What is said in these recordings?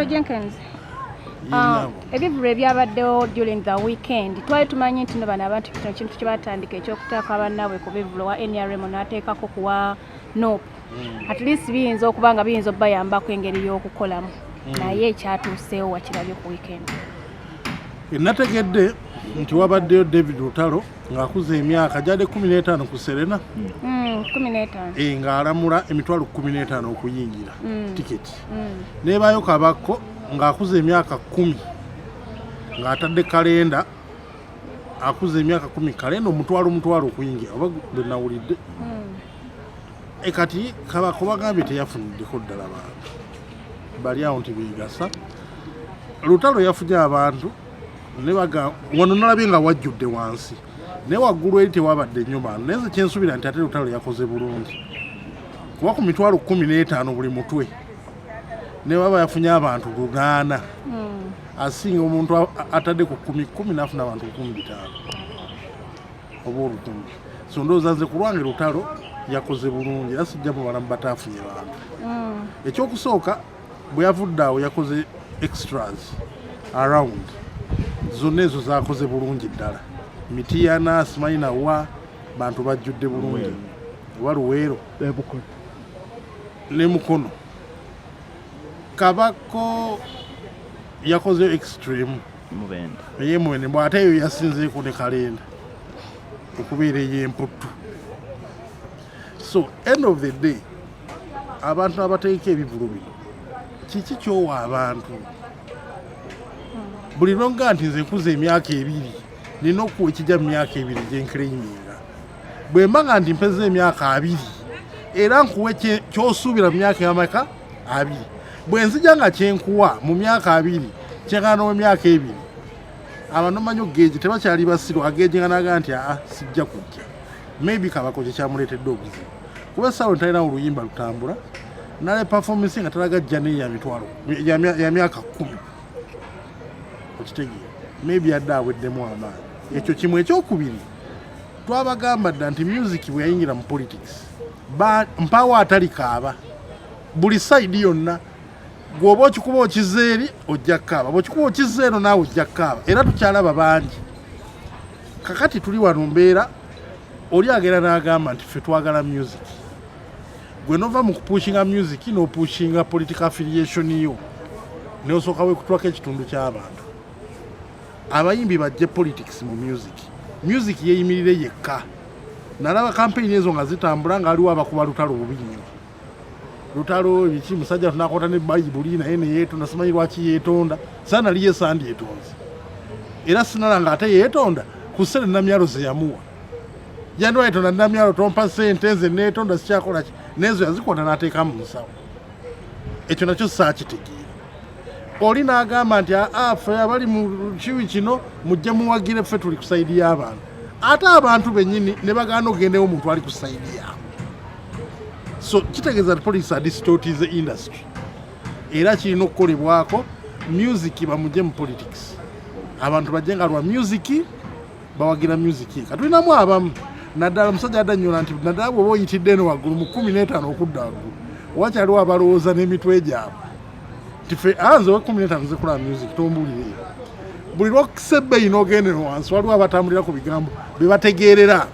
General Jenkins, ebivulu ebyabaddewo during the weekend twali tumanyi nti bano abantu kino kintu kye batandika ekyokutaaka bannaabwe ku bivulu wa NRM n'ateekako kuwa NOP. At least biyinza okuba nga biyinza obbayambako engeri y'okukolamu naye ekyatuuseewo wakirabye ku weekend. Nategedde nti wabaddeyo David Lutalo ng'akuza emyaka gyade 15 ku Serena 15 ng'alamula emitwalo 15 okuyingira tiketi. Neebaayo Kabako ng'akuza emyaka 10 ng'atadde kalenda akuza emyaka 10 kalenda omutwalo okuyingira oba bwe nawulidde. Kati Kabako bagambye teyafuniddeko ddala bantu bali awo nti beegasa. Lutalo yafunye abantu wano nalabye nga wajjudde wansi naye waggulu eri tewabadde nnyo bantu naye kyensuubira nti ate Lutalo yakoze bulungi kuba ku mitwalo 15 buli mutwe ne baba yafunye abantu 800 asinga omuntu atadde ku 10 n'afuna abantu 15 oba olukumbi. So ndowooza nze ku lwange Lutalo yakoze bulungi era sijja mu balamu bataafunye bantu. Ekyokusooka bwe yavudde awo yakoze extras around zonna ezo zakoze bulungi ddala. Mitiyana Simaina wa bantu bajjudde bulungi wa Luweero ne Mukono. Kabako yakoze extreme Mubende bw'ate eyo yasinzeeko ne kalenda okubeera ey'emputtu. So end of the day abantu abateeka ebivulu bino kiki kyowa abantu buli longa nti nze nkuza emyaka 2 nina okuwa ekijja mu myaka 2 gyenkreiminga bwe mbanga nti mpeza emyaka 2 era nkuwe kyosuubira mu myaka amaka 2 bwe nzija nga kyenkuwa mu myaka 2 kyengana emyaka 2 abantu manyo geji tebakyali basiro ageji nganaga nti sijja kujja maybe Kabako kyamuleetedde obuzibu kuba sawo ntalina oluyimba lutambula nale performance nga talagajja neya mitwalo ya myaka 10 okitegeera maybe adda aweddemu amaanyi. Ekyo kimu ekyokubiri twabagamba dda nti music bwe yayingira mu politics mpawo atali kaaba buli side yonna gwoba okikuba okizeeri ojja kaaba bw'okikuba okizeero naawe ojja kaaba era tukyalaba bangi. Kakati tuli wano mbeera oli agenda n'agamba nti ffe twagala music gwe nova mu kupushinga music n'opushinga political affiliation yo n'osooka wekutwako ekitundu ky'abantu. Abayimbi bajje politics mu music yeeyimirire yekka. Nalaba campaign ezo nga zitambula nga aliwo abakuba Lutalo bubi nnyo. Lutalo biki musajja tunakota ne Bayibuli naye ne yeetonda simanyi lwaki yeetonda sana liye sandi yeetonze era sinalanga ate yeetonda ku ssente Namyalo ze yamuwa yandwa yeetonda Namyalo tompa ssente nze neetonda sikyakola ki nezo yazikwata n'ateeka mu nsawo. Ekyo nakyo saakitegeera. Oli n'agamba nti ffe abali mu kiwi kino mujje muwagire ffe tuli ku sayidi y'abantu ate abantu bennyini ne bagaana ogendewo omuntu ali ku sayidi yaabwe. So kitegeeza nti police distorted the industry era kirina okukolebwako music bamujje mu politics abantu bajje nga lwa music bawagira music katulinamu abamu naddala musajja adanyola nti naddala bw'oba oyitidde eno waggulu mu 15 okudda waggulu wakyaliwo abalowooza n'emitwe gyabwe nti ffe nze we 15 nze kulaba music tombulire buli lwokisebbeeyi n'ogendera wansi waliwo abatambulira ku bigambo be bategeerera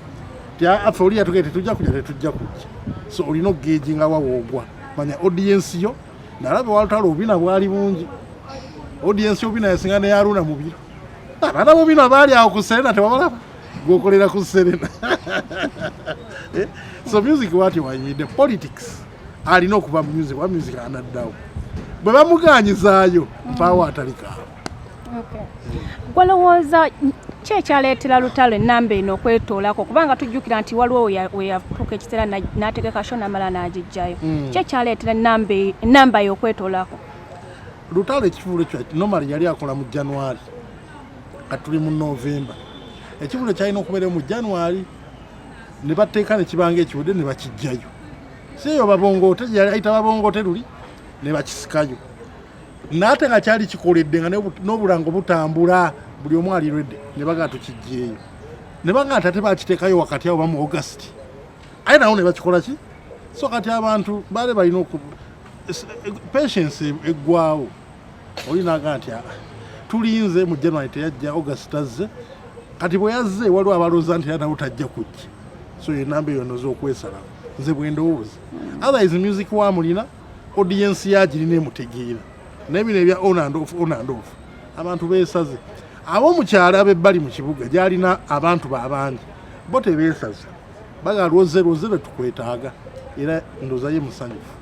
ti ffe oli yatugee tetujja kujja. So olina ogeji nga wawoogwa manya audience yo nalaba Walutalo obina bwali bungi audience obina yasinga ne Haruna mu biro abaana bobina baali awo ku Serena tewabalaba gwokolera ku Serena. So music wati wayimidde politics alina okuva mu music wa music anaddawo bwe bamuganyizaayo mpaawo atalikawo. Gwalowooza ki ekyaleetera Lutalo ennamba eno okwetoolako kubanga tujjukira nti waliwo we yatuuka ekiseera n'ategeka show n'amala n'agiggyayo ki ekyaleetera ennamba yo okwetoolako? Lutalo ekivulo kyo normally yali akola mu January kati tuli mu November ekivulo kyalina okubeera mu January ne bateeka ne kibanga ekiwedde ne bakiggyayo si eyo babongoote yali ayita babongoote luli ne bakisikayo n'ate nga kyali kikoledde nga n'obulango butambula buli omu ali redde ne bagaa tukijjeeyo ne bagaa nti ate bakiteekayo wakati awo bamu August aye nawo ne bakikola ki. So kati abantu baale balina patience eggwawo olinaga nti tulinze mu January teyajja, August azze, kati bwe yazze waliwo abalooza nti nawe tajja kujja, so enamba eyo noza okwesalawo nze bwe ndowooza. Otherwise music wamulina audience yagirina emutegeera naye bino ebya on and off abantu beesaze. Ab'omukyalo ab'ebbali mu kibuga gyalina abantu bangi bo tebeesaze, bagalwoze tukwetaaga era ndowooza ye musanyufu.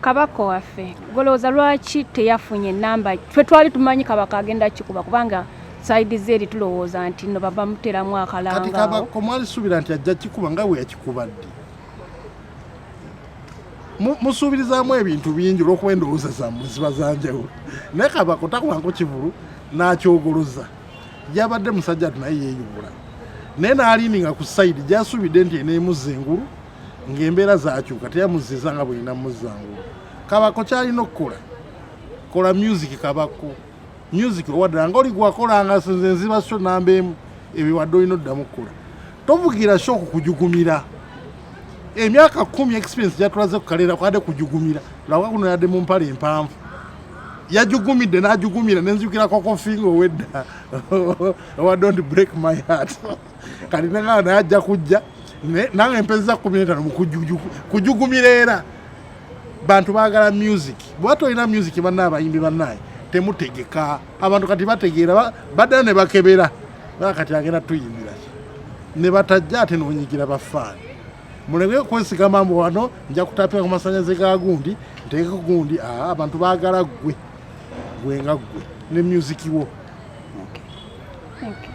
Kabaka waffe golooza lwaki teyafunye namba? Ffe twali tumanyi Kabaka agenda kikuba kubanga saidi zeeri tulowooza nti no baba muteramu akalanga. Kati Kabaka mwalisuubira nti ajja kikuba nga bwe yakikubadde. Musuubirizaamu ebintu bingi olw'okuba endowooza zammwe ziba zanjawulo. Naye Kabaka takubanko kivulu n'akyogoloza. Yabadde musajja ati naye yeeyubula. Naye n'aliininga ku sayidi gy'asuubidde nti eneemuzza engulu ng'embeera zaakyuka teyamuzziza nga bw'erina muzza ngulu. Kabaka kyalina okukola, kola music Kabaka. Music owaddala ng'oli gwakolanga nze nziba sho namba emu ebiwadde olina oddamu kukola. Tovugira sho kukujugumira. Emyaka 10 experience gyatulaze ku kalera kwade kujugumira. Lawaka kuno yadde mu mpale empanvu. Yajugumidde n'ajugumira nenzukira koko fingo wedda. Oh, don't break my heart. Kali nga najja kujja nange empeza 15 mu kujugumira era. Bantu baagala music. Bwato ina music banna abayimbi bannaye temutegeka. Abantu kati bategeera badda ne bakebera. Kati agenda tuyimbira. Ne batajja ate n'onyigira bafaani. Mulenge kwesiga mambo wano nja kutapia ku masanyaze ga gundi nteeka ku gundi abantu baagala gwe nga gwe ne music wo. Okay. Thank you.